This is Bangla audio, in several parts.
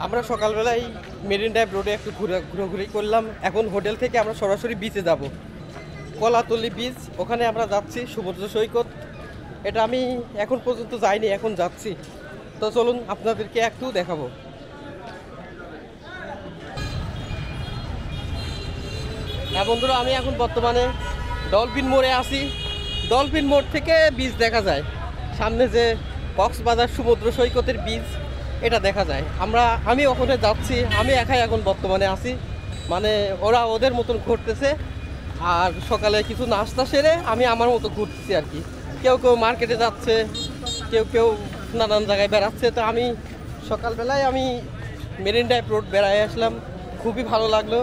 আমরা সকালবেলায় মেরিন ড্রাইভ রোডে একটু ঘোরাঘুরি করলাম। এখন হোটেল থেকে আমরা সরাসরি বিচে যাব, কলাতলি বিচ। ওখানে আমরা যাচ্ছি, সমুদ্র সৈকত। এটা আমি এখন পর্যন্ত যাইনি, এখন যাচ্ছি। তো চলুন আপনাদেরকে একটু দেখাবো। হ্যাঁ বন্ধুরা, আমি এখন বর্তমানে ডলফিন মোড়ে আছি। ডলফিন মোড় থেকে বিচ দেখা যায়, সামনে যে কক্সবাজার সমুদ্র সৈকতের বিচ এটা দেখা যায়। আমি ওখানে যাচ্ছি, আমি একাই এখন বর্তমানে আছি। মানে ওরা ওদের মতন ঘুরতেছে, আর সকালে কিছু নাস্তা সেরে আমি আমার মতো ঘুরতেছি আর কি। কেউ কেউ মার্কেটে যাচ্ছে, কেউ কেউ নানান জায়গায় বেড়াচ্ছে। তো আমি সকালবেলায় মেরিন ড্রাইভ রোড বেড়ায় আসলাম, খুবই ভালো লাগলো।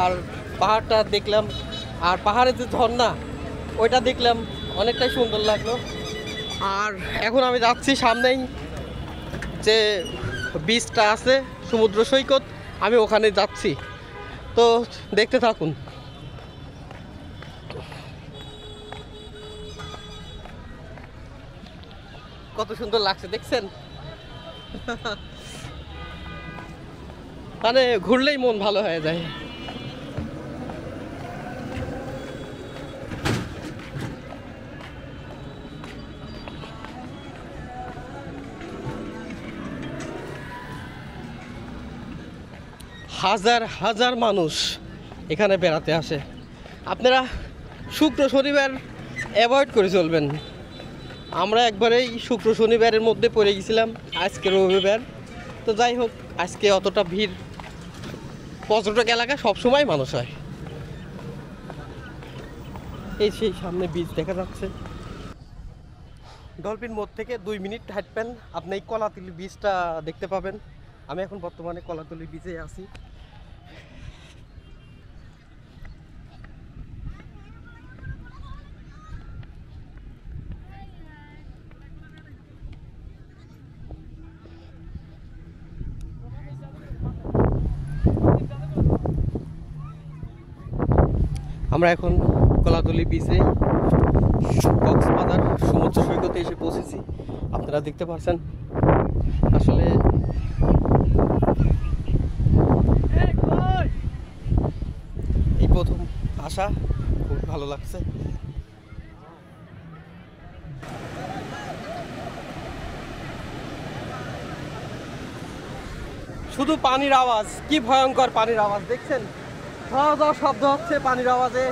আর পাহাড়টা দেখলাম, আর পাহাড়ের যে ঝর্ণা ওইটা দেখলাম, অনেকটাই সুন্দর লাগলো। আর এখন আমি যাচ্ছি সামনেই যে বিচটা আছে, সমুদ্র সৈকত, আমি ওখানে যাচ্ছি। তো দেখতে থাকুন। কত সুন্দর লাগছে দেখছেন। মানে ঘুরলেই মন ভালো হয়ে যায়। হাজার হাজার মানুষ এখানে বেড়াতে আসে। আপনারা শুক্র শনিবার অ্যাভয়েড করে চলবেন। আমরা একবারেই শুক্র শনিবারের মধ্যে পড়ে গেছিলাম, আজকে রবিবার। তো যাই হোক, আজকে অতটা ভিড়, পর্যটক এলাকা সবসময় মানুষ হয়। এই সেই সামনে বিচ দেখা যাচ্ছে। ডলফিন মোড় থেকে 2 মিনিট হাঁটবেন, আপনি এই কলাতলি বিচটা দেখতে পাবেন। আমি এখন বর্তমানে কলাতলি বিচে আছি। আমরা এখন কলাতলি বিচে কক্সবাজার সমুদ্র সৈকতে এসে পৌঁছেছি। আপনারা দেখতে পাচ্ছেন, আসলে এই প্রথম আসা, খুব ভালো লাগছে। শুধু পানির আওয়াজ, কি ভয়ঙ্কর পানির আওয়াজ দেখছেন। খাওয়া দাওয়া শব্দ হচ্ছে, পানির আওয়াজে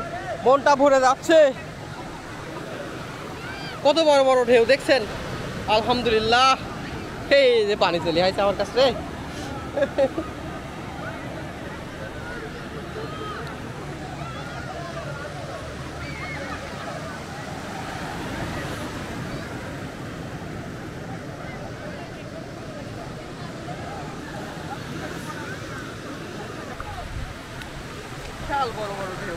মনটা ভরে যাচ্ছে। কত বড় বড় ঢেউ দেখছেন। আলহামদুলিল্লাহ, এই যে পানি চলে আসছে আমার কাছে। বিশাল বড় বড় ঢেউ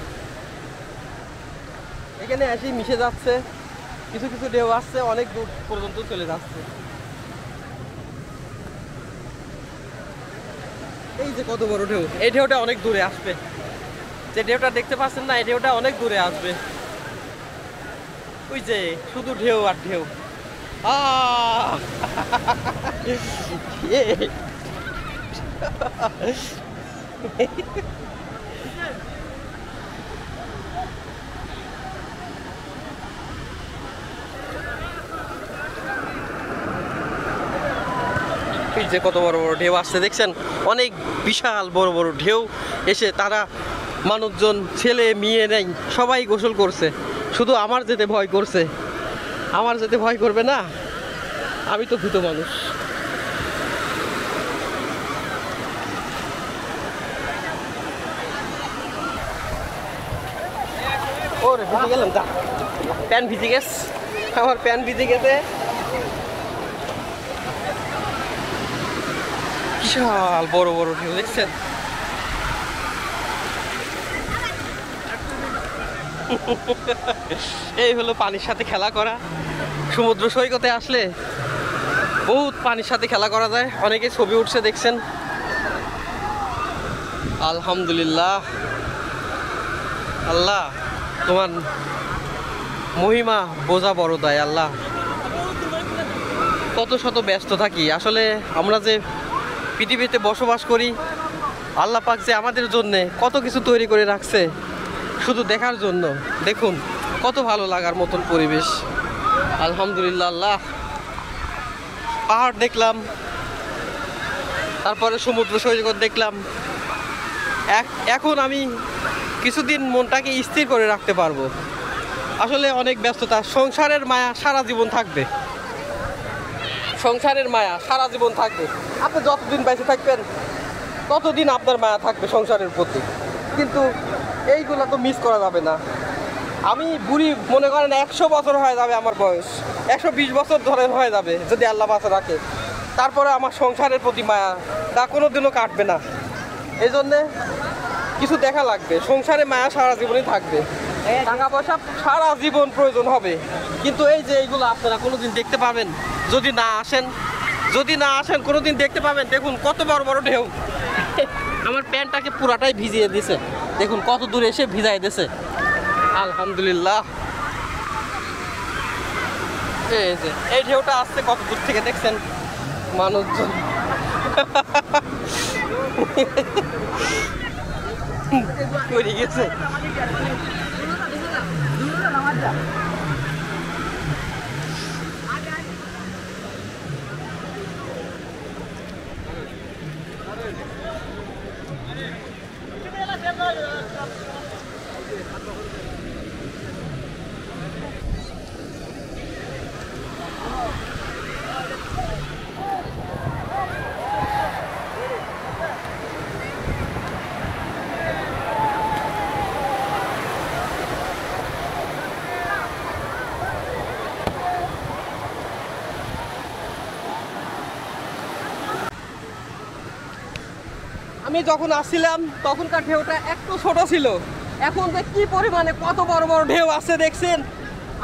এখানে এসে মিশে যাচ্ছে। কিছু কিছু ঢেউ আসছে, অনেক দূর পর্যন্ত চলে যাচ্ছে। এই যে কত বড় ঢেউ, এই ঢেউটা অনেক দূরে আসবে। যে ঢেউটা দেখতে পাচ্ছেন না, এই ঢেউটা অনেক দূরে আসবে। ওই যে শুধু ঢেউ আর ঢেউ। এই যে কত বড় বড় ঢেউ আসছে দেখছেন, অনেক বিশাল বড় বড় ঢেউ এসে তারা মানুষজন, ছেলে মেয়ে নেই, সবাই গোসল করছে। শুধু আমার যেতে ভয় করছে। আমার যেতে ভয় করবে না, আমি তো ভীত মানুষ। ওরে ভিজে গেলাম, যা প্যান্ট ভিজে গেছে, আমার প্যান্ট ভিজে গেছে। বিশাল বড় বড় ঢেউ দেখছেন। এই হলো পানির সাথে খেলা করা। সমুদ্র সৈকতে আসলে বহুত পানির সাথে খেলা করা যায়। অনেকে ছবি উঠছে দেখছেন। আলহামদুলিল্লাহ, আল্লাহ তোমার মহিমা বোঝা বড় দায়। আল্লাহ, কত শত ব্যস্ত থাকি আসলে। আমরা যে পৃথিবীতে বসবাস করি, আল্লাহ পাক যে আমাদের জন্যে কত কিছু তৈরি করে রাখছে শুধু দেখার জন্য। দেখুন কত ভালো লাগার মতন পরিবেশ, আলহামদুলিল্লাহ। আল্লাহ, পাহাড় দেখলাম, তারপরে সমুদ্র সৈকত দেখলাম। এখন আমি কিছুদিন মনটাকে স্থির করে রাখতে পারবো। আসলে অনেক ব্যস্ততা, সংসারের মায়া সারা জীবন থাকবে, সংসারের মায়া সারা জীবন থাকবে। আপনি যতদিন বেঁচে থাকবেন ততদিন আপনার মায়া থাকবে সংসারের প্রতি, কিন্তু এইগুলো তো মিস করা যাবে না। আমি বুড়ি মনে করেন 100 বছর হয়ে যাবে আমার বয়স, 120 বছর ধরে হয়ে যাবে যদি আল্লাহ বাঁচা রাখে, তারপরে আমার সংসারের প্রতি মায়া তা কোনো দিনও কাটবে না। এই জন্যে কিছু দেখা লাগবে, সংসারে মায়া সারা জীবনই থাকবে। টাকা পয়সা সারা জীবন প্রয়োজন হবে, কিন্তু এই যে এইগুলো আপনারা কোনোদিন দেখতে পাবেন যদি না আসেন, যদি না আসেন কোনোদিন দেখতে পাবেন। দেখুন কত বড় বড় ঢেউ, আমার প্যান্টটাকে পুরাটাই ভিজিয়ে দিছে, দেখুন কত দূরে এসে ভিজাই দিছে, আলহামদুলিল্লাহ। এই যে এই ঢেউটা আসছে কত দূর থেকে দেখছেন মানুষজন। পড়ে গেছে। আমি যখন আসছিলাম তখনকার ঢেউটা একটু ছোট ছিল, এখন যে কি পরিমাণে কত বড় বড় ঢেউ আসছে দেখছেন।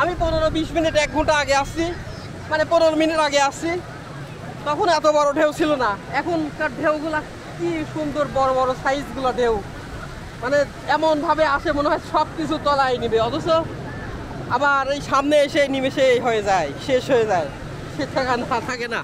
আমি 15-20 মিনিট 1 ঘন্টা আগে আসছি, মানে 15 মিনিট আগে আসছি, তখন এত বড় ঢেউ ছিল না। এখনকার ঢেউগুলা কি সুন্দর, বড় বড় সাইজগুলো ঢেউ, মানে এমনভাবে আসে মনে হয় সব কিছু তলায় নিবে, অথচ আবার এই সামনে এসে নিমেষে হয়ে যায়, শেষ হয়ে যায়, সে থাকা না থাকে না।